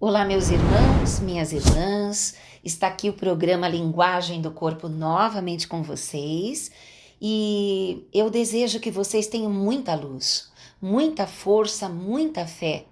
Olá, meus irmãos, minhas irmãs. Está aqui o programa Linguagem do Corpo novamente com vocês e eu desejo que vocês tenham muita luz, muita força, muita fé,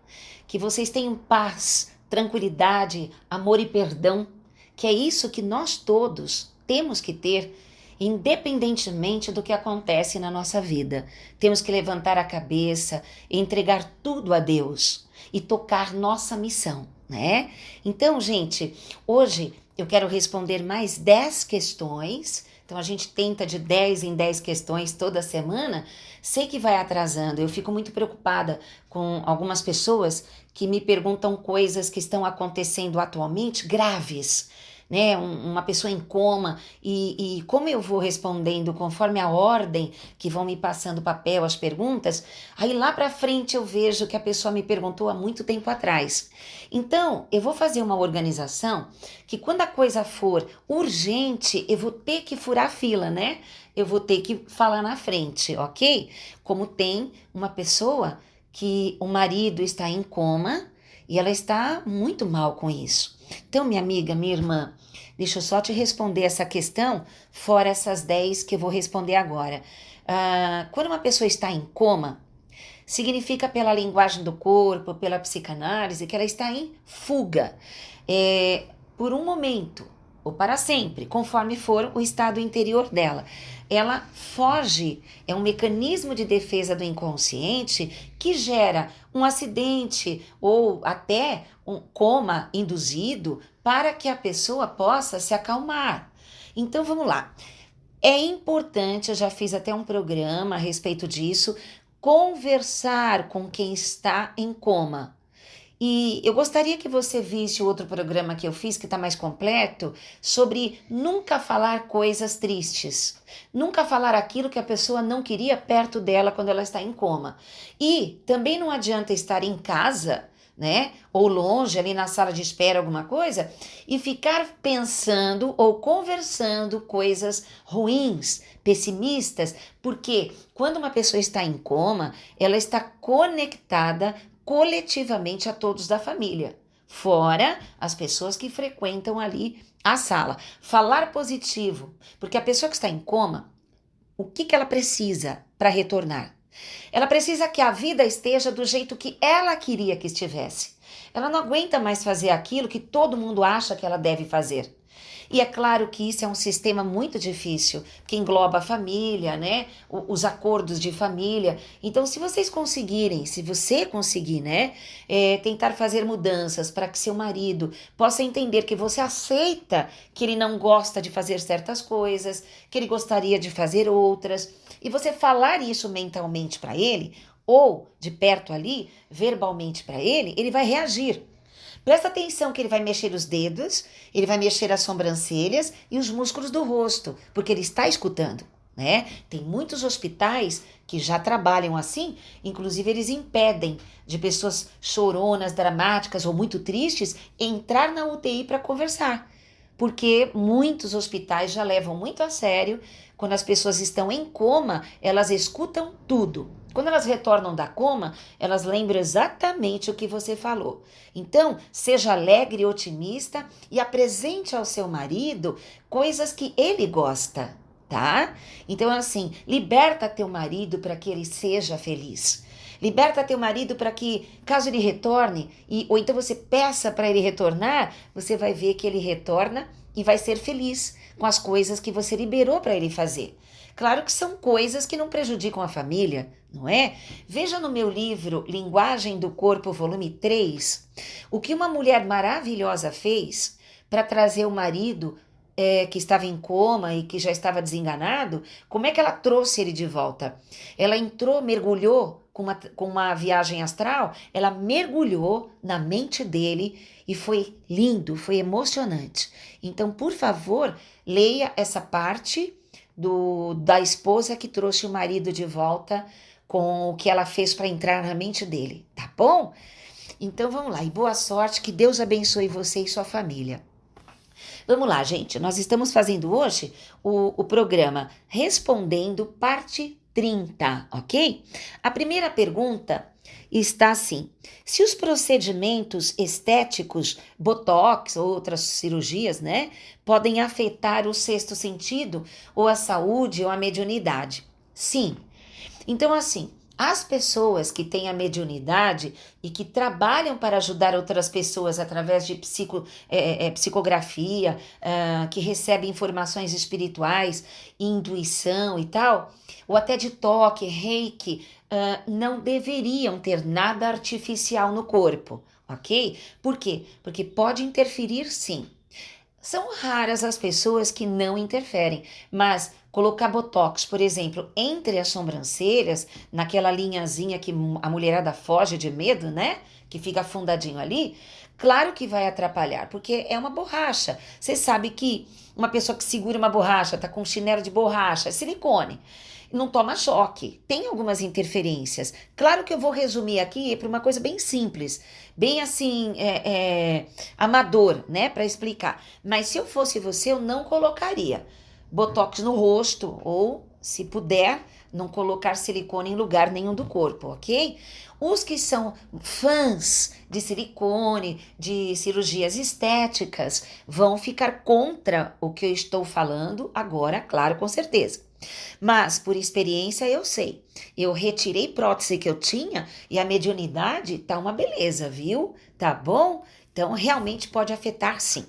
que vocês tenham paz, tranquilidade, amor e perdão, que é isso que nós todos temos que ter, independentemente do que acontece na nossa vida. Temos que levantar a cabeça, entregar tudo a Deus e tocar nossa missão, né? Então, gente, hoje eu quero responder mais 10 questões. Então, a gente tenta de 10 em 10 questões toda semana. Sei que vai atrasando. Eu fico muito preocupada com algumas pessoas que me perguntam coisas que estão acontecendo atualmente graves, né, uma pessoa em coma, e como eu vou respondendo conforme a ordem que vão me passando o papel, as perguntas, aí lá pra frente eu vejo que a pessoa me perguntou há muito tempo atrás. Então, eu vou fazer uma organização que quando a coisa for urgente, eu vou ter que furar a fila, né? Eu vou ter que falar na frente, ok? Como tem uma pessoa que o marido está em coma e ela está muito mal com isso. Então, minha amiga, minha irmã, deixa eu só te responder essa questão, fora essas 10 que eu vou responder agora. Quando uma pessoa está em coma, significa pela linguagem do corpo, pela psicanálise, que ela está em fuga, por um momento ou para sempre, conforme for o estado interior dela. Ela foge, é um mecanismo de defesa do inconsciente que gera um acidente ou até um coma induzido para que a pessoa possa se acalmar. Então vamos lá. É importante, eu já fiz até um programa a respeito disso, conversar com quem está em coma. E eu gostaria que você visse o outro programa que eu fiz, que está mais completo, sobre nunca falar coisas tristes. Nunca falar aquilo que a pessoa não queria perto dela quando ela está em coma. E também não adianta estar em casa, né? Ou longe, ali na sala de espera, alguma coisa, e ficar pensando ou conversando coisas ruins, pessimistas, porque quando uma pessoa está em coma, ela está conectada coletivamente a todos da família, fora as pessoas que frequentam ali a sala. Falar positivo, porque a pessoa que está em coma, o que ela precisa para retornar? Ela precisa que a vida esteja do jeito que ela queria que estivesse. Ela não aguenta mais fazer aquilo que todo mundo acha que ela deve fazer. E é claro que isso é um sistema muito difícil, que engloba a família, né? Os acordos de família. Então, se vocês conseguirem, se você conseguir, né? Tentar fazer mudanças para que seu marido possa entender que você aceita que ele não gosta de fazer certas coisas, que ele gostaria de fazer outras, e você falar isso mentalmente para ele, ou de perto ali, verbalmente para ele, ele vai reagir. Presta atenção que ele vai mexer os dedos, ele vai mexer as sobrancelhas e os músculos do rosto, porque ele está escutando, né? Tem muitos hospitais que já trabalham assim, inclusive eles impedem de pessoas choronas, dramáticas ou muito tristes entrar na UTI para conversar, porque muitos hospitais já levam muito a sério. Quando as pessoas estão em coma, elas escutam tudo. Quando elas retornam da coma, elas lembram exatamente o que você falou. Então, seja alegre e otimista e apresente ao seu marido coisas que ele gosta, tá? Então, assim, liberta teu marido para que ele seja feliz. Liberta teu marido para que, caso ele retorne, ou então você peça para ele retornar, você vai ver que ele retorna e vai ser feliz com as coisas que você liberou para ele fazer. Claro que são coisas que não prejudicam a família, não é? Veja no meu livro Linguagem do Corpo, volume 3, o que uma mulher maravilhosa fez para trazer o marido que estava em coma e que já estava desenganado. Como é que ela trouxe ele de volta? Ela entrou, mergulhou com uma viagem astral, ela mergulhou na mente dele e foi lindo, foi emocionante. Então, por favor, leia essa parte da esposa que trouxe o marido de volta com o que ela fez para entrar na mente dele, tá bom? Então vamos lá, e boa sorte, que Deus abençoe você e sua família. Vamos lá, gente, nós estamos fazendo hoje o programa Respondendo, parte 30, ok? A primeira pergunta Está sim. Se os procedimentos estéticos, botox ou outras cirurgias, né, podem afetar o sexto sentido, ou a saúde ou a mediunidade. Sim. Então, assim, as pessoas que têm a mediunidade e que trabalham para ajudar outras pessoas através de psicografia, que recebem informações espirituais, intuição e tal, ou até de toque, reiki, não deveriam ter nada artificial no corpo, ok? Por quê? Porque pode interferir sim. São raras as pessoas que não interferem, mas colocar botox, por exemplo, entre as sobrancelhas, naquela linhazinha que a mulherada foge de medo, né? Que fica afundadinho ali, claro que vai atrapalhar, porque é uma borracha. Você sabe que uma pessoa que segura uma borracha, tá com um chinelo de borracha, é silicone. Não toma choque, tem algumas interferências. Claro que eu vou resumir aqui para uma coisa bem simples, bem assim, amador, né, para explicar. Mas se eu fosse você, eu não colocaria botox no rosto ou, se puder, não colocar silicone em lugar nenhum do corpo, ok? Os que são fãs de silicone, de cirurgias estéticas, vão ficar contra o que eu estou falando agora, claro, com certeza. Mas, por experiência, eu sei. Eu retirei prótese que eu tinha e a mediunidade tá uma beleza, viu? Tá bom? Então, realmente pode afetar, sim.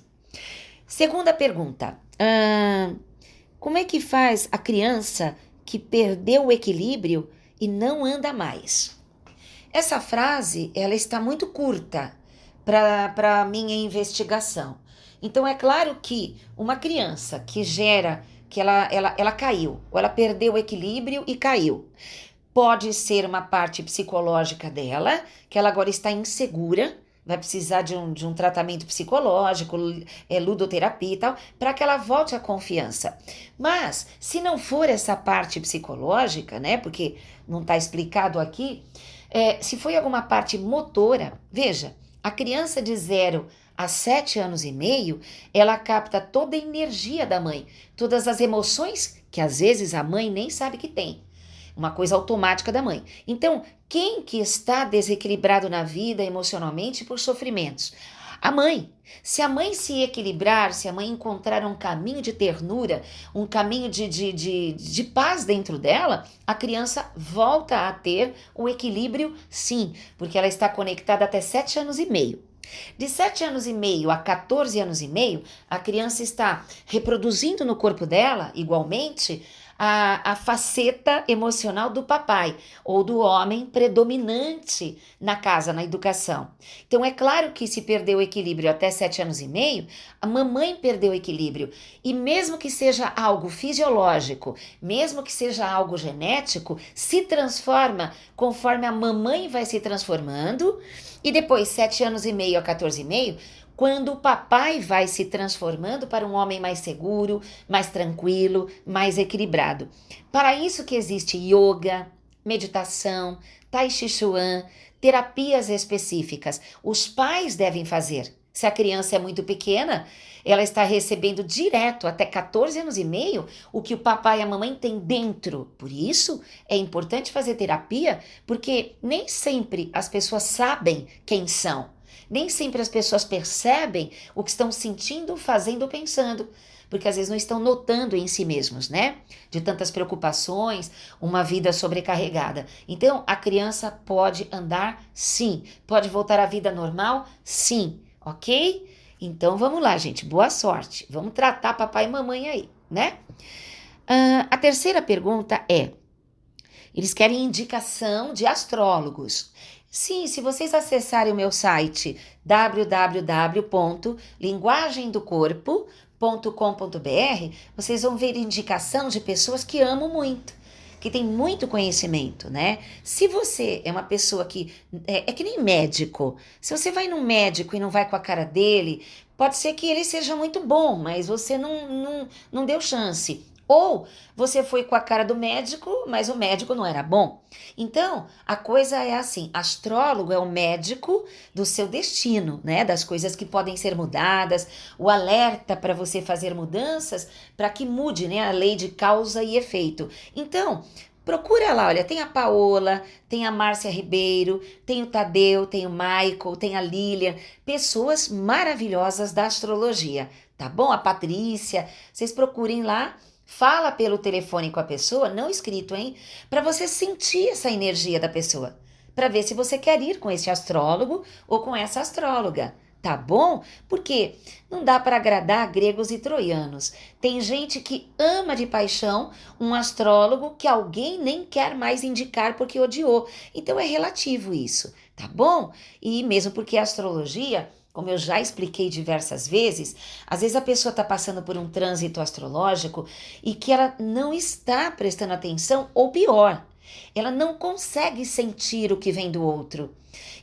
Segunda pergunta. Como é que faz a criança que perdeu o equilíbrio e não anda mais? Essa frase, ela está muito curta para a minha investigação. Então, é claro que uma criança que gera, que ela caiu, ou ela perdeu o equilíbrio e caiu. Pode ser uma parte psicológica dela, que ela agora está insegura, vai precisar de um tratamento psicológico, ludoterapia e tal, para que ela volte à confiança. Mas, se não for essa parte psicológica, né, porque não está explicado aqui, se foi alguma parte motora, veja, a criança de 0 a 7 anos e meio, ela capta toda a energia da mãe, todas as emoções que às vezes a mãe nem sabe que tem. Uma coisa automática da mãe. Então, quem que está desequilibrado na vida emocionalmente por sofrimentos? A mãe. Se a mãe se equilibrar, se a mãe encontrar um caminho de ternura, um caminho de paz dentro dela, a criança volta a ter o equilíbrio, sim, porque ela está conectada até 7 anos e meio. De 7 anos e meio a 14 anos e meio, a criança está reproduzindo no corpo dela, igualmente, a faceta emocional do papai ou do homem predominante na casa, na educação. Então, é claro que se perdeu o equilíbrio até 7 anos e meio, a mamãe perdeu o equilíbrio. E mesmo que seja algo fisiológico, mesmo que seja algo genético, se transforma conforme a mamãe vai se transformando. E depois, 7 anos e meio a 14 e meio, quando o papai vai se transformando para um homem mais seguro, mais tranquilo, mais equilibrado. Para isso que existe yoga, meditação, tai chi chuan, terapias específicas. Os pais devem fazer. Se a criança é muito pequena, ela está recebendo direto até 14 anos e meio o que o papai e a mamãe têm dentro. Por isso, é importante fazer terapia, porque nem sempre as pessoas sabem quem são. Nem sempre as pessoas percebem o que estão sentindo, fazendo, pensando, porque às vezes não estão notando em si mesmos, né? De tantas preocupações, uma vida sobrecarregada. Então, a criança pode andar, sim. Pode voltar à vida normal, sim. Ok? Então, vamos lá, gente. Boa sorte. Vamos tratar papai e mamãe aí, né? A terceira pergunta é: eles querem indicação de astrólogos. Sim, se vocês acessarem o meu site www.linguagemdocorpo.com.br, vocês vão ver indicação de pessoas que amo muito, que tem muito conhecimento, né? Se você é uma pessoa que... É que nem médico. Se você vai num médico e não vai com a cara dele, pode ser que ele seja muito bom, mas você não deu chance. Ou você foi com a cara do médico, mas o médico não era bom. Então, a coisa é assim, astrólogo é o médico do seu destino, né? Das coisas que podem ser mudadas, o alerta para você fazer mudanças, para que mude, né? A lei de causa e efeito. Então, Procura lá, olha, tem a Paola, tem a Márcia Ribeiro, tem o Tadeu, tem o Michael, tem a Lilian, pessoas maravilhosas da astrologia, tá bom? A Patrícia, vocês procurem lá, fala pelo telefone com a pessoa, não escrito, hein? Para você sentir essa energia da pessoa, para ver se você quer ir com esse astrólogo ou com essa astróloga. Tá bom? Porque não dá para agradar gregos e troianos. Tem gente que ama de paixão um astrólogo que alguém nem quer mais indicar porque odiou. Então é relativo isso, tá bom? E mesmo porque a astrologia, como eu já expliquei diversas vezes, às vezes a pessoa está passando por um trânsito astrológico e que ela não está prestando atenção, ou pior, ela não consegue sentir o que vem do outro.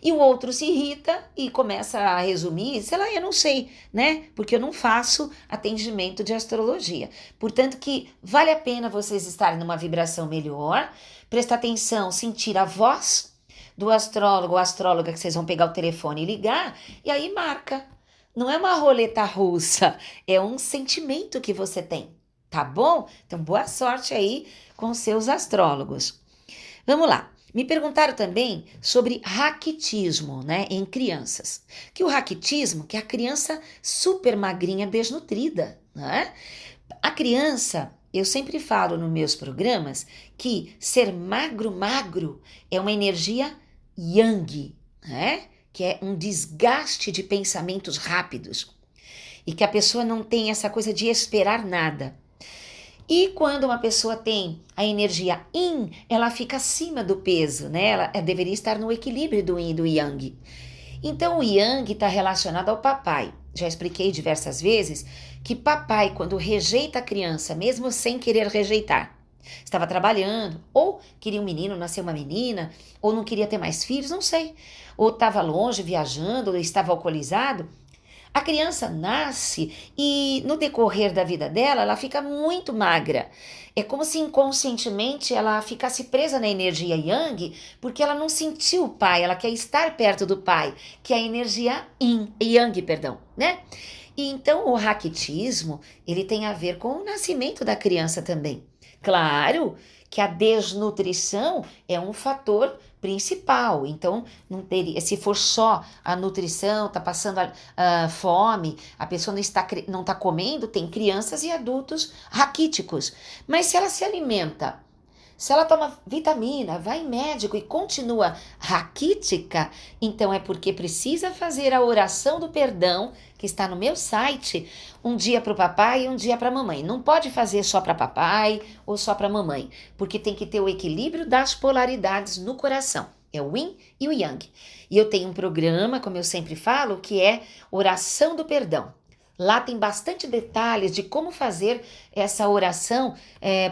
E o outro se irrita e começa a resumir, sei lá, eu não sei, né? Porque eu não faço atendimento de astrologia. Portanto que vale a pena vocês estarem numa vibração melhor, prestar atenção, sentir a voz do astrólogo ou astróloga que vocês vão pegar o telefone e ligar, e aí marca. Não é uma roleta russa, é um sentimento que você tem, tá bom? Então boa sorte aí com seus astrólogos. Vamos lá. Me perguntaram também sobre raquitismo, né, em crianças. Que o raquitismo, que é a criança super magrinha, desnutrida, né? A criança, eu sempre falo nos meus programas que ser magro é uma energia yang, né? Que é um desgaste de pensamentos rápidos e que a pessoa não tem essa coisa de esperar nada. E quando uma pessoa tem a energia yin, ela fica acima do peso, né? Ela deveria estar no equilíbrio do yin e do yang. Então o yang está relacionado ao papai. Já expliquei diversas vezes que papai, quando rejeita a criança, mesmo sem querer rejeitar, estava trabalhando, ou queria um menino, nasceu uma menina, ou não queria ter mais filhos, não sei. Ou estava longe, viajando, ou estava alcoolizado. A criança nasce e no decorrer da vida dela, ela fica muito magra. É como se inconscientemente ela ficasse presa na energia yang, porque ela não sentiu o pai, ela quer estar perto do pai, que é a energia yang, perdão, né? E então o raquitismo, ele tem a ver com o nascimento da criança também. Claro que a desnutrição é um fator principal, então não teria, se for só a nutrição, tá passando fome, a pessoa não está comendo, tem crianças e adultos raquíticos, mas se ela se alimenta, se ela toma vitamina, vai em médico e continua raquítica, então é porque precisa fazer a oração do perdão, que está no meu site, um dia para o papai e um dia para a mamãe. Não pode fazer só para papai ou só para a mamãe, porque tem que ter o equilíbrio das polaridades no coração. É o yin e o yang. E eu tenho um programa, como eu sempre falo, que é oração do perdão. Lá tem bastante detalhes de como fazer essa oração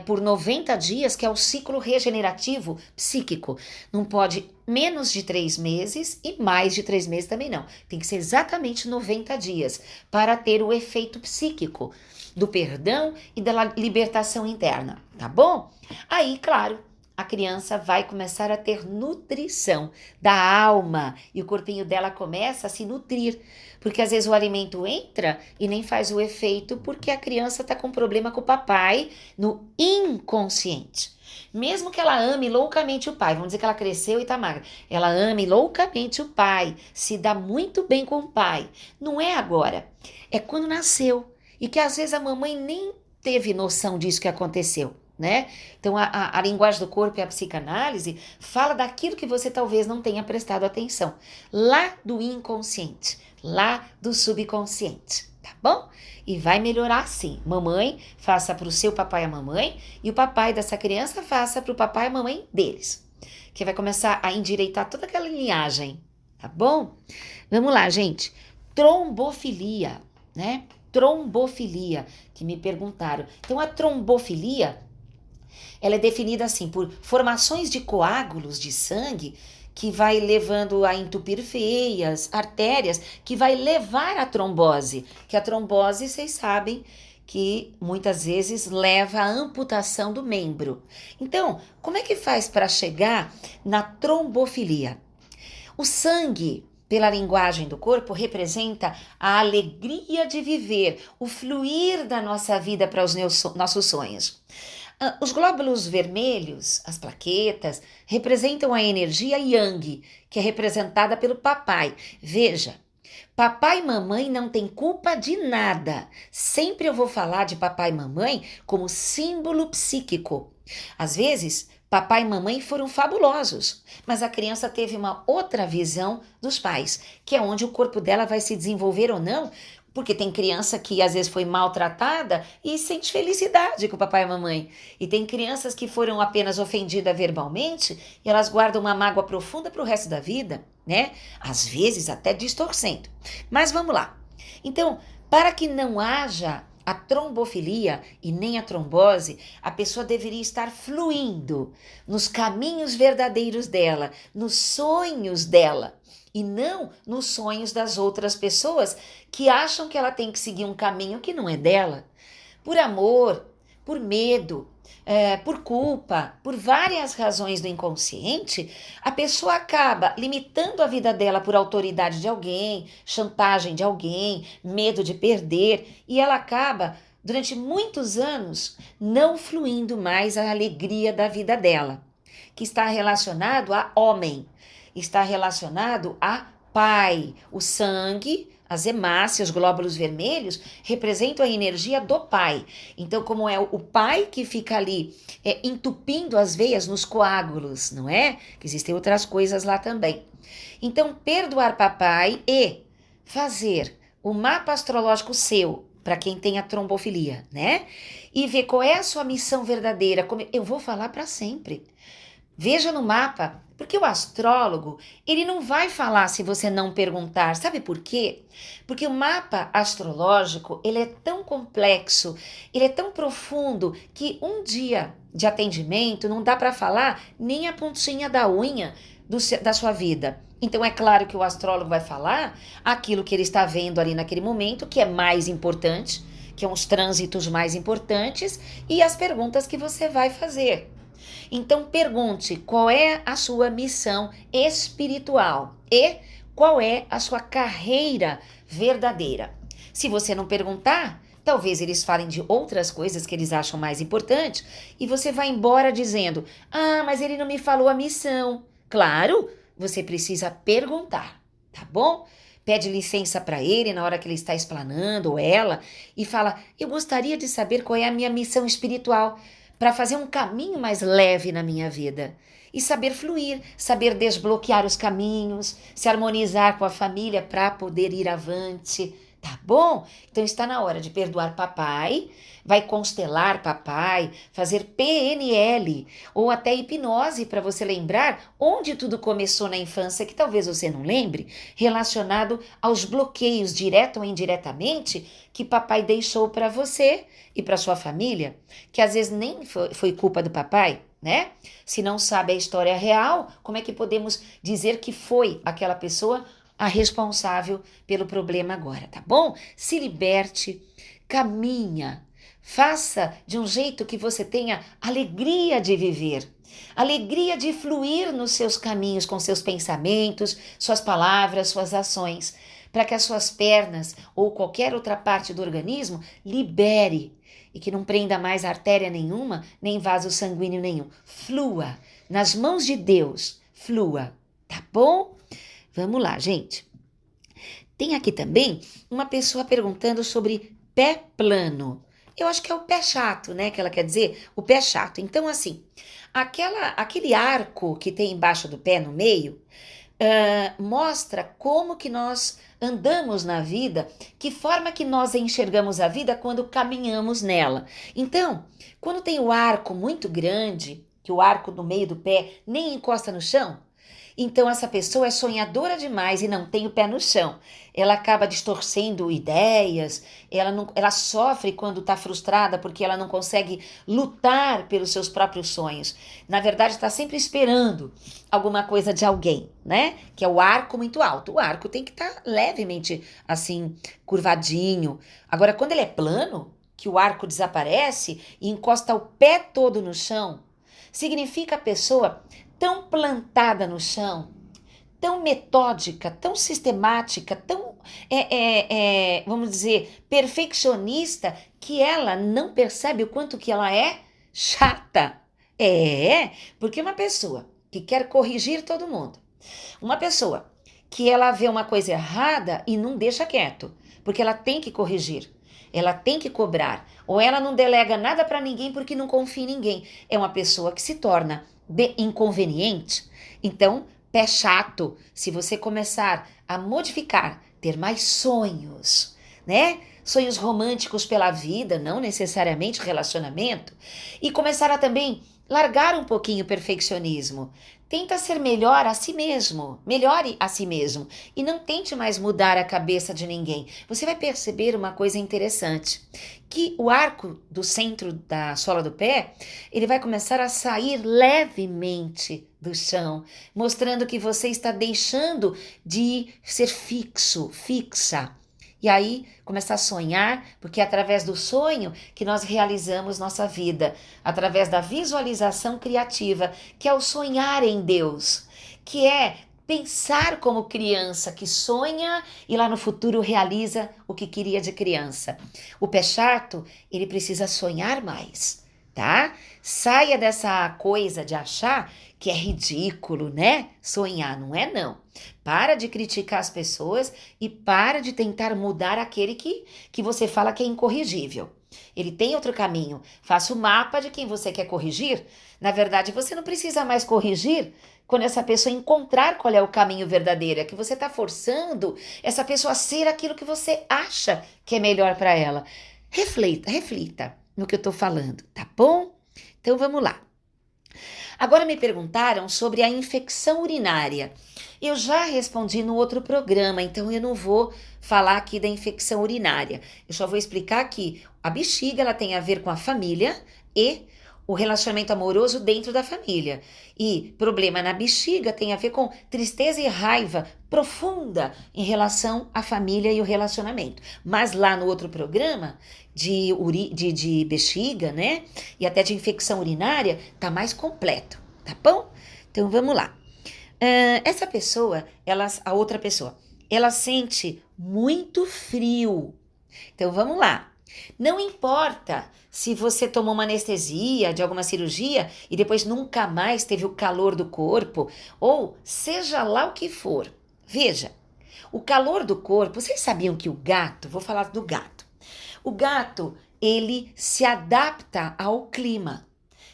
por 90 dias, que é o ciclo regenerativo psíquico. Não pode menos de 3 meses e mais de 3 meses também não. Tem que ser exatamente 90 dias para ter o efeito psíquico do perdão e da libertação interna, tá bom? Aí, claro, a criança vai começar a ter nutrição da alma e o corpinho dela começa a se nutrir, porque às vezes o alimento entra e nem faz o efeito porque a criança está com problema com o papai no inconsciente. Mesmo que ela ame loucamente o pai, vamos dizer que ela cresceu e está magra, ela ame loucamente o pai, se dá muito bem com o pai, não é agora, é quando nasceu e que às vezes a mamãe nem teve noção disso que aconteceu. Né? Então a linguagem do corpo e a psicanálise fala daquilo que você talvez não tenha prestado atenção, lá do inconsciente, lá do subconsciente, tá bom? E vai melhorar sim. Mamãe, faça para o seu papai e a mamãe, e o papai dessa criança faça para o papai e a mamãe deles, que vai começar a endireitar toda aquela linhagem, tá bom? Vamos lá, gente. Trombofilia, né? Trombofilia, que me perguntaram. Então a trombofilia, ela é definida assim por formações de coágulos de sangue que vai levando a entupir veias, artérias, que vai levar à trombose. Que a trombose, vocês sabem, que muitas vezes leva à amputação do membro. Então, como é que faz para chegar na trombofilia? O sangue, pela linguagem do corpo, representa a alegria de viver, o fluir da nossa vida para os nossos sonhos. Os glóbulos vermelhos, as plaquetas, representam a energia Yang, que é representada pelo papai. Veja, papai e mamãe não têm culpa de nada. Sempre eu vou falar de papai e mamãe como símbolo psíquico. Às vezes, papai e mamãe foram fabulosos, mas a criança teve uma outra visão dos pais, que é onde o corpo dela vai se desenvolver ou não, porque tem criança que às vezes foi maltratada e sente felicidade com o papai e a mamãe. E tem crianças que foram apenas ofendidas verbalmente e elas guardam uma mágoa profunda para o resto da vida, né? Às vezes até distorcendo. Mas vamos lá. Então, para que não haja a trombofilia e nem a trombose, a pessoa deveria estar fluindo nos caminhos verdadeiros dela, nos sonhos dela, e não nos sonhos das outras pessoas que acham que ela tem que seguir um caminho que não é dela. Por amor, por medo, por culpa, por várias razões do inconsciente, a pessoa acaba limitando a vida dela por autoridade de alguém, chantagem de alguém, medo de perder, e ela acaba, durante muitos anos, não fluindo mais a alegria da vida dela, que está relacionado a homem, está relacionado a pai, o sangue. As hemácias, os glóbulos vermelhos, representam a energia do pai. Então, como é o pai que fica ali entupindo as veias nos coágulos, não é? Que existem outras coisas lá também. Então, perdoar papai e fazer o mapa astrológico seu, para quem tem a trombofilia, né? E ver qual é a sua missão verdadeira. Como eu vou falar para sempre. Veja no mapa, porque o astrólogo, ele não vai falar se você não perguntar. Sabe por quê? Porque o mapa astrológico, ele é tão complexo, ele é tão profundo, que um dia de atendimento não dá para falar nem a pontinha da unha da sua vida. Então é claro que o astrólogo vai falar aquilo que ele está vendo ali naquele momento, que é mais importante, que são os trânsitos mais importantes e as perguntas que você vai fazer. Então pergunte qual é a sua missão espiritual e qual é a sua carreira verdadeira. Se você não perguntar, talvez eles falem de outras coisas que eles acham mais importantes e você vai embora dizendo: "Ah, mas ele não me falou a missão". Claro, você precisa perguntar, tá bom? Pede licença para ele na hora que ele está explanando ou ela e fala: "Eu gostaria de saber qual é a minha missão espiritual, para fazer um caminho mais leve na minha vida e saber fluir, saber desbloquear os caminhos, se harmonizar com a família para poder ir avante, tá bom? Então está na hora de perdoar papai, vai constelar papai, fazer PNL ou até hipnose para você lembrar onde tudo começou na infância, que talvez você não lembre, relacionado aos bloqueios, direto ou indiretamente, que papai deixou para você e para sua família, que às vezes nem foi culpa do papai, né? Se não sabe a história real, como é que podemos dizer que foi aquela pessoa a responsável pelo problema agora, tá bom? Se liberte, caminha, faça de um jeito que você tenha alegria de viver, alegria de fluir nos seus caminhos com seus pensamentos, suas palavras, suas ações, para que as suas pernas ou qualquer outra parte do organismo libere e que não prenda mais artéria nenhuma, nem vaso sanguíneo nenhum. Flua, nas mãos de Deus, flua, tá bom? Vamos lá, gente. Tem aqui também uma pessoa perguntando sobre pé plano. Eu acho que é o pé chato, né? Que ela quer dizer, o pé chato. Então, assim, aquele arco que tem embaixo do pé, no meio, mostra como que nós andamos na vida, que forma que nós enxergamos a vida quando caminhamos nela. Então, quando tem o arco muito grande, que o arco do meio do pé nem encosta no chão, então essa pessoa é sonhadora demais e não tem o pé no chão. Ela acaba distorcendo ideias, ela sofre quando está frustrada porque ela não consegue lutar pelos seus próprios sonhos. Na verdade, está sempre esperando alguma coisa de alguém, né? Que é o arco muito alto. O arco tem que estar levemente assim, curvadinho. Agora, quando ele é plano, que o arco desaparece e encosta o pé todo no chão, significa a pessoa tão plantada no chão, tão metódica, tão sistemática, tão, vamos dizer, perfeccionista, que ela não percebe o quanto que ela é chata. É, porque uma pessoa que quer corrigir todo mundo, uma pessoa que ela vê uma coisa errada e não deixa quieto, porque ela tem que corrigir, ela tem que cobrar, ou ela não delega nada para ninguém porque não confia em ninguém. É uma pessoa que se torna inconveniente. Então, pé chato, se você começar a modificar, ter mais sonhos, né? Sonhos românticos pela vida, não necessariamente relacionamento, e começar a também largar um pouquinho o perfeccionismo. Tenta ser melhor a si mesmo, melhore a si mesmo e não tente mais mudar a cabeça de ninguém. Você vai perceber uma coisa interessante, que o arco do centro da sola do pé, ele vai começar a sair levemente do chão, mostrando que você está deixando de ser fixo, fixa. E aí, começar a sonhar, porque é através do sonho que nós realizamos nossa vida, através da visualização criativa, que é o sonhar em Deus, que é pensar como criança que sonha e lá no futuro realiza o que queria de criança. O pé chato, ele precisa sonhar mais, tá? Saia dessa coisa de achar que é ridículo, né? Sonhar, não é não. Para de criticar as pessoas e para de tentar mudar aquele que você fala que é incorrigível. Ele tem outro caminho. Faça o mapa de quem você quer corrigir. Na verdade, você não precisa mais corrigir quando essa pessoa encontrar qual é o caminho verdadeiro. É que você está forçando essa pessoa a ser aquilo que você acha que é melhor para ela. Reflita no que eu estou falando, tá bom? Então vamos lá. Agora me perguntaram sobre a infecção urinária. Eu já respondi no outro programa, então eu não vou falar aqui da infecção urinária. Eu só vou explicar que a bexiga ela tem a ver com a família e o relacionamento amoroso dentro da família. E problema na bexiga tem a ver com tristeza e raiva profunda em relação à família e o relacionamento. Mas lá no outro programa de bexiga, né? E até de infecção urinária, tá mais completo, tá bom? Então vamos lá. Essa pessoa, a outra pessoa, ela sente muito frio. Então vamos lá. Não importa se você tomou uma anestesia de alguma cirurgia e depois nunca mais teve o calor do corpo, ou seja lá o que for. Veja, o calor do corpo, vocês sabiam que o gato, vou falar do gato. O gato, ele se adapta ao clima.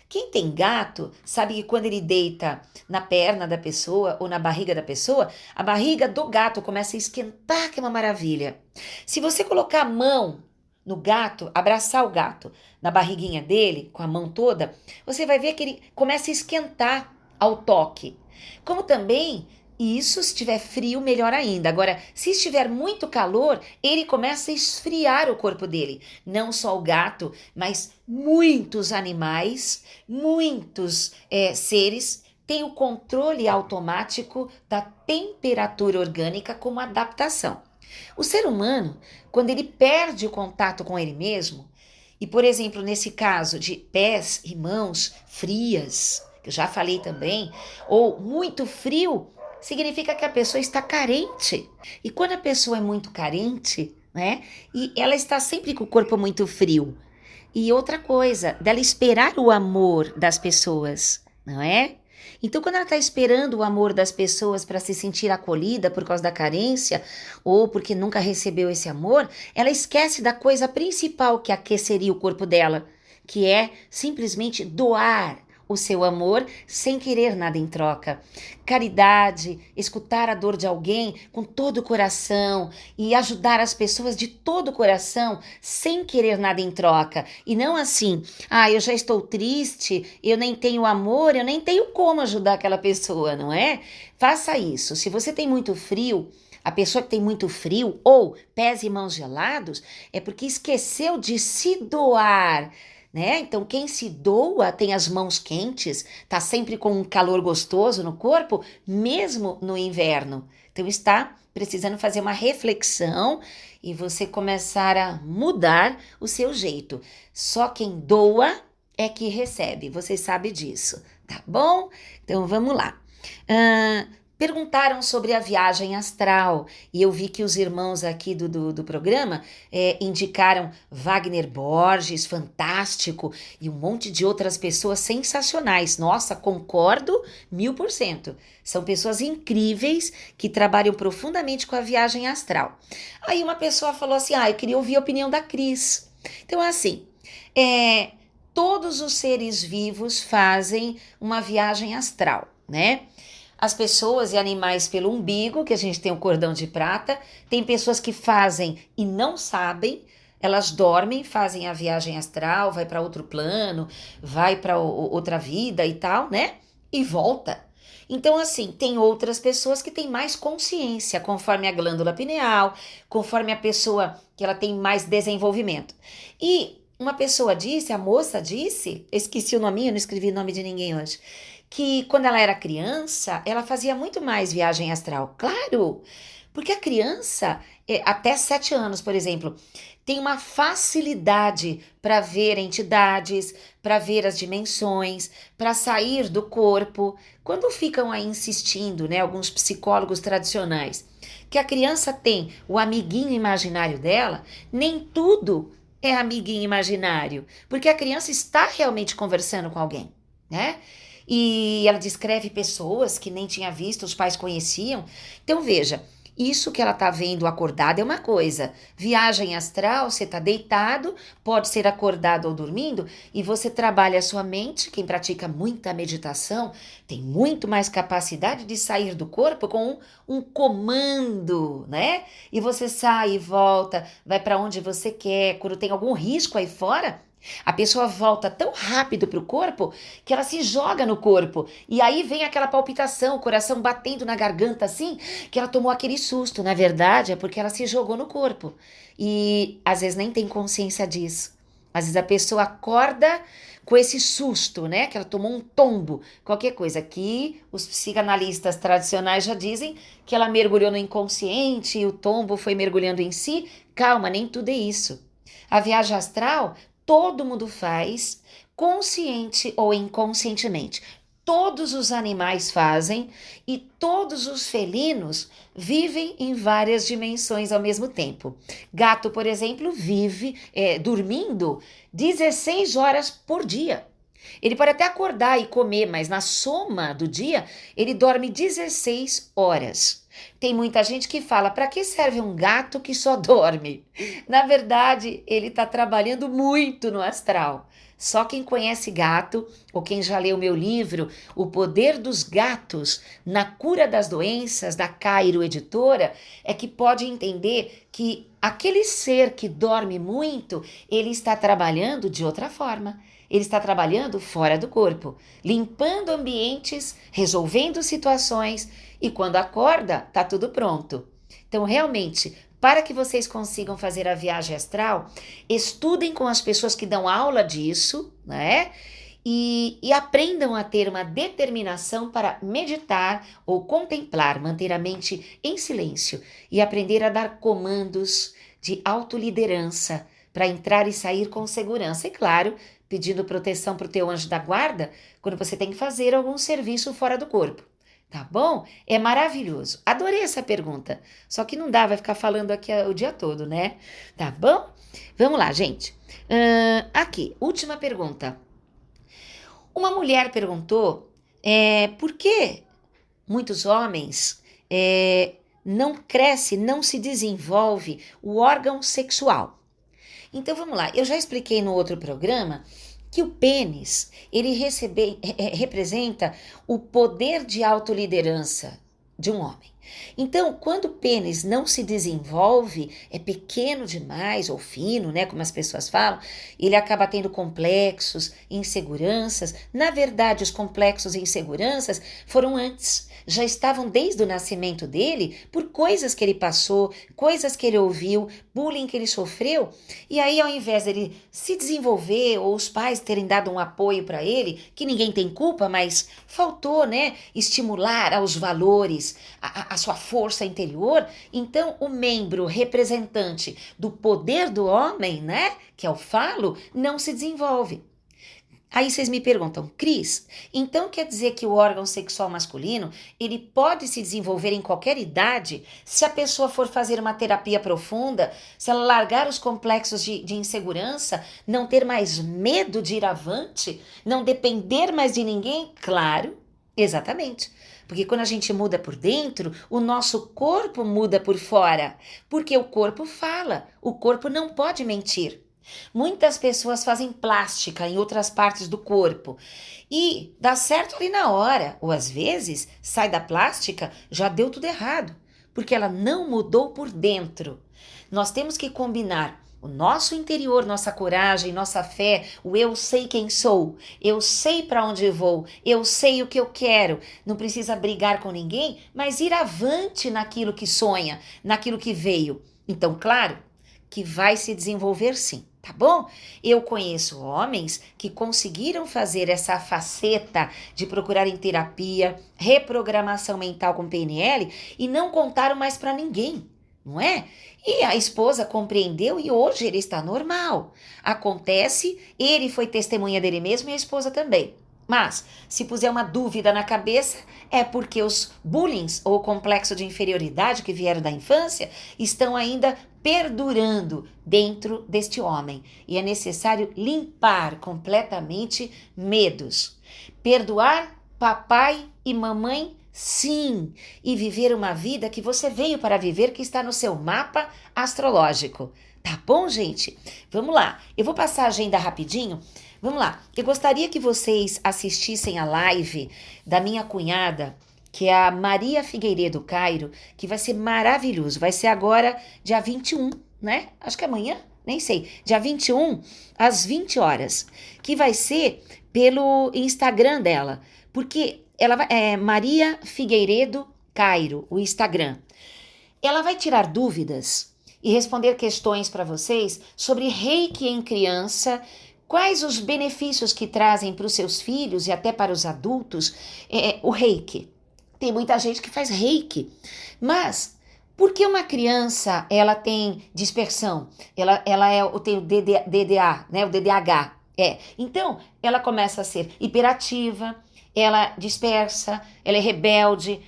Quem tem gato sabe que quando ele deita na perna da pessoa ou na barriga da pessoa, a barriga do gato começa a esquentar, que é uma maravilha. Se você colocar a mão no gato, abraçar o gato na barriguinha dele, com a mão toda, você vai ver que ele começa a esquentar ao toque. Como também, isso se estiver frio, melhor ainda. Agora, se estiver muito calor, ele começa a esfriar o corpo dele. Não só o gato, mas muitos animais, muitos seres têm o controle automático da temperatura orgânica como adaptação. O ser humano, quando ele perde o contato com ele mesmo, e por exemplo, nesse caso de pés e mãos frias, que eu já falei também, ou muito frio, significa que a pessoa está carente. E quando a pessoa é muito carente, né, e ela está sempre com o corpo muito frio. E outra coisa, dela esperar o amor das pessoas, não é? Então, quando ela está esperando o amor das pessoas para se sentir acolhida por causa da carência ou porque nunca recebeu esse amor, ela esquece da coisa principal que aqueceria o corpo dela, que é simplesmente doar o seu amor sem querer nada em troca. Caridade, escutar a dor de alguém com todo o coração e ajudar as pessoas de todo o coração sem querer nada em troca. E não assim, eu já estou triste, eu nem tenho amor, eu nem tenho como ajudar aquela pessoa, não é? Faça isso. Se você tem muito frio, a pessoa que tem muito frio ou pés e mãos gelados, é porque esqueceu de se doar, né? Então, quem se doa tem as mãos quentes, tá sempre com um calor gostoso no corpo, mesmo no inverno. Então, está precisando fazer uma reflexão e você começar a mudar o seu jeito. Só quem doa é que recebe, você sabe disso, tá bom? Então, vamos lá. perguntaram sobre a viagem astral e eu vi que os irmãos aqui do programa indicaram Wagner Borges, fantástico, e um monte de outras pessoas sensacionais. Nossa, concordo 1000%. São pessoas incríveis que trabalham profundamente com a viagem astral. Aí uma pessoa falou assim, eu queria ouvir a opinião da Cris. Então é assim, todos os seres vivos fazem uma viagem astral, né? As pessoas e animais pelo umbigo, que a gente tem o cordão de prata, tem pessoas que fazem e não sabem, elas dormem, fazem a viagem astral, vai para outro plano, vai para outra vida e tal, né? E volta. Então, assim, tem outras pessoas que têm mais consciência, conforme a glândula pineal, conforme a pessoa que ela tem mais desenvolvimento. E uma pessoa disse, a moça disse, eu esqueci o nome, eu não escrevi o nome de ninguém hoje, que quando ela era criança, ela fazia muito mais viagem astral. Claro, porque a criança, até 7 anos, por exemplo, tem uma facilidade para ver entidades, para ver as dimensões, para sair do corpo. Quando ficam aí insistindo, né, alguns psicólogos tradicionais, que a criança tem o amiguinho imaginário dela, nem tudo é amiguinho imaginário, porque a criança está realmente conversando com alguém, né? E ela descreve pessoas que nem tinha visto, os pais conheciam. Então veja, isso que ela tá vendo acordada é uma coisa. Viagem astral, você tá deitado, pode ser acordado ou dormindo, e você trabalha a sua mente. Quem pratica muita meditação tem muito mais capacidade de sair do corpo com um comando, né? E você sai e volta, vai para onde você quer. Quando tem algum risco aí fora, a pessoa volta tão rápido para o corpo que ela se joga no corpo. E aí vem aquela palpitação, o coração batendo na garganta assim, que ela tomou aquele susto. Na verdade, é porque ela se jogou no corpo. E às vezes nem tem consciência disso. Às vezes a pessoa acorda com esse susto, né? Que ela tomou um tombo, qualquer coisa. Aqui os psicanalistas tradicionais já dizem que ela mergulhou no inconsciente e o tombo foi mergulhando em si. Calma, nem tudo é isso. A viagem astral todo mundo faz, consciente ou inconscientemente. Todos os animais fazem e todos os felinos vivem em várias dimensões ao mesmo tempo. Gato, por exemplo, vive dormindo 16 horas por dia. Ele pode até acordar e comer, mas na soma do dia, ele dorme 16 horas. Tem muita gente que fala, para que serve um gato que só dorme? Na verdade, ele está trabalhando muito no astral. Só quem conhece gato, ou quem já leu meu livro, O Poder dos Gatos na Cura das Doenças, da Cairo Editora, é que pode entender que aquele ser que dorme muito, ele está trabalhando de outra forma. Ele está trabalhando fora do corpo, limpando ambientes, resolvendo situações e quando acorda, tá tudo pronto. Então, realmente, para que vocês consigam fazer a viagem astral, estudem com as pessoas que dão aula disso, né? E aprendam a ter uma determinação para meditar ou contemplar, manter a mente em silêncio e aprender a dar comandos de autoliderança para entrar e sair com segurança. E claro, pedindo proteção para o teu anjo da guarda quando você tem que fazer algum serviço fora do corpo. Tá bom? É maravilhoso. Adorei essa pergunta. Só que não dá, vai ficar falando aqui o dia todo, né? Tá bom? Vamos lá, gente. Aqui, última pergunta. Uma mulher perguntou por que muitos homens não cresce, não se desenvolve o órgão sexual. Então vamos lá, eu já expliquei no outro programa que o pênis, ele representa o poder de autoliderança de um homem. Então, quando o pênis não se desenvolve, é pequeno demais ou fino, né, como as pessoas falam, ele acaba tendo complexos, inseguranças. Na verdade, os complexos e inseguranças foram antes, já estavam desde o nascimento dele por coisas que ele passou, coisas que ele ouviu, bullying que ele sofreu. E aí, ao invés dele se desenvolver ou os pais terem dado um apoio para ele, que ninguém tem culpa, mas faltou, né, estimular aos valores, a sua força interior, então o membro representante do poder do homem, né, que é o falo, não se desenvolve. Aí vocês me perguntam, Cris, então quer dizer que o órgão sexual masculino, ele pode se desenvolver em qualquer idade se a pessoa for fazer uma terapia profunda, se ela largar os complexos de insegurança, não ter mais medo de ir avante, não depender mais de ninguém? Claro, exatamente. Porque quando a gente muda por dentro, o nosso corpo muda por fora. Porque o corpo fala, o corpo não pode mentir. Muitas pessoas fazem plástica em outras partes do corpo e dá certo ali na hora, ou às vezes sai da plástica, já deu tudo errado, porque ela não mudou por dentro. Nós temos que combinar o nosso interior, nossa coragem, nossa fé, o eu sei quem sou, eu sei para onde vou, eu sei o que eu quero. Não precisa brigar com ninguém, mas ir avante naquilo que sonha, naquilo que veio. Então, claro que vai se desenvolver sim. Tá bom? Eu conheço homens que conseguiram fazer essa faceta de procurar em terapia, reprogramação mental com PNL e não contaram mais para ninguém, não é? E a esposa compreendeu e hoje ele está normal. Acontece, ele foi testemunha dele mesmo e a esposa também. Mas, se puser uma dúvida na cabeça, é porque os bullying ou complexo de inferioridade que vieram da infância estão ainda perdurando dentro deste homem. E é necessário limpar completamente medos. Perdoar papai e mamãe, sim. E viver uma vida que você veio para viver, que está no seu mapa astrológico. Tá bom, gente? Vamos lá. Eu vou passar a agenda rapidinho. Vamos lá, eu gostaria que vocês assistissem a live da minha cunhada, que é a Maria Figueiredo Cairo, que vai ser maravilhoso. Vai ser agora dia 21, né? Acho que é amanhã, nem sei. Dia 21, às 20 horas, que vai ser pelo Instagram dela, porque ela é Maria Figueiredo Cairo, o Instagram. Ela vai tirar dúvidas e responder questões para vocês sobre reiki em criança. Quais os benefícios que trazem para os seus filhos e até para os adultos o reiki? Tem muita gente que faz reiki, mas por que uma criança ela tem dispersão? Ela tem o DDA, né? O DDAH. Então, ela começa a ser hiperativa, ela dispersa, ela é rebelde,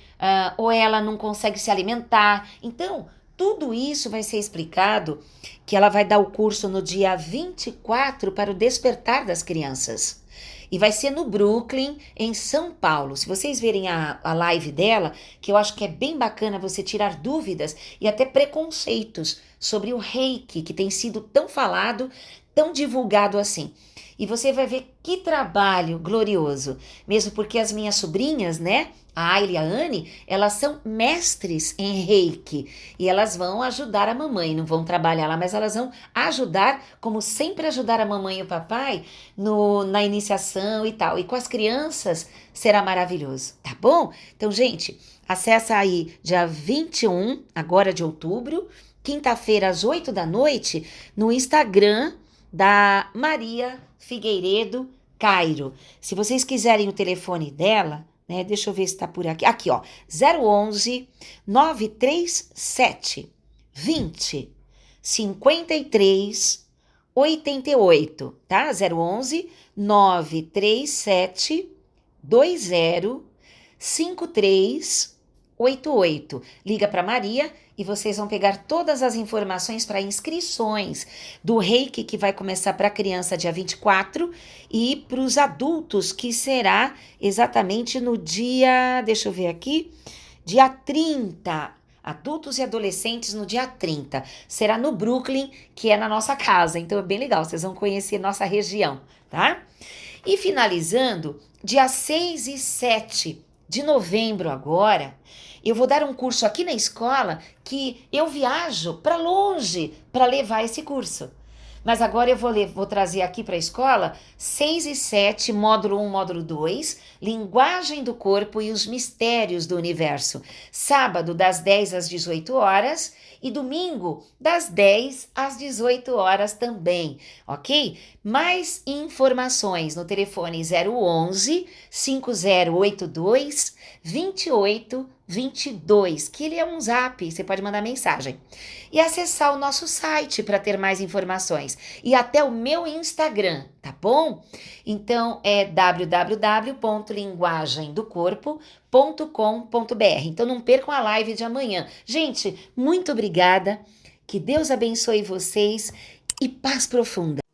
ou ela não consegue se alimentar. Então, tudo isso vai ser explicado, que ela vai dar o curso no dia 24 para o despertar das crianças. E vai ser no Brooklyn, em São Paulo. Se vocês verem a live dela, que eu acho que é bem bacana você tirar dúvidas e até preconceitos sobre o reiki, que tem sido tão falado, tão divulgado assim. E você vai ver que trabalho glorioso, mesmo porque as minhas sobrinhas, né, a Ayla e a Anne, elas são mestres em reiki e elas vão ajudar a mamãe, não vão trabalhar lá, mas elas vão ajudar, como sempre ajudar a mamãe e o papai na iniciação e tal. E com as crianças será maravilhoso, tá bom? Então, gente, acessa aí dia 21, agora de outubro, quinta-feira às 8 da noite, no Instagram da Maria Figueiredo Cairo. Se vocês quiserem o telefone dela, né, deixa eu ver se tá por aqui. Aqui, ó, 011 937 20 53 88, tá? 011 937 20 53 88. Liga para Maria e vocês vão pegar todas as informações para inscrições do reiki que vai começar para a criança dia 24 e para os adultos que será exatamente no dia, deixa eu ver aqui, dia 30. Adultos e adolescentes no dia 30. Será no Brooklyn, que é na nossa casa. Então é bem legal, vocês vão conhecer nossa região, tá? E finalizando, dia 6 e 7 de novembro agora, eu vou dar um curso aqui na escola que eu viajo para longe para levar esse curso. Mas agora eu vou trazer aqui para a escola 6 e 7, módulo 1, módulo 2, linguagem do corpo e os mistérios do universo. Sábado, das 10 às 18 horas e domingo, das 10 às 18 horas também, ok? Mais informações no telefone 011 5082 28 22, que ele é um zap, você pode mandar mensagem. E acessar o nosso site para ter mais informações. E até o meu Instagram, tá bom? Então é www.linguagemdocorpo.com.br. Então não percam a live de amanhã. Gente, muito obrigada. Que Deus abençoe vocês e paz profunda.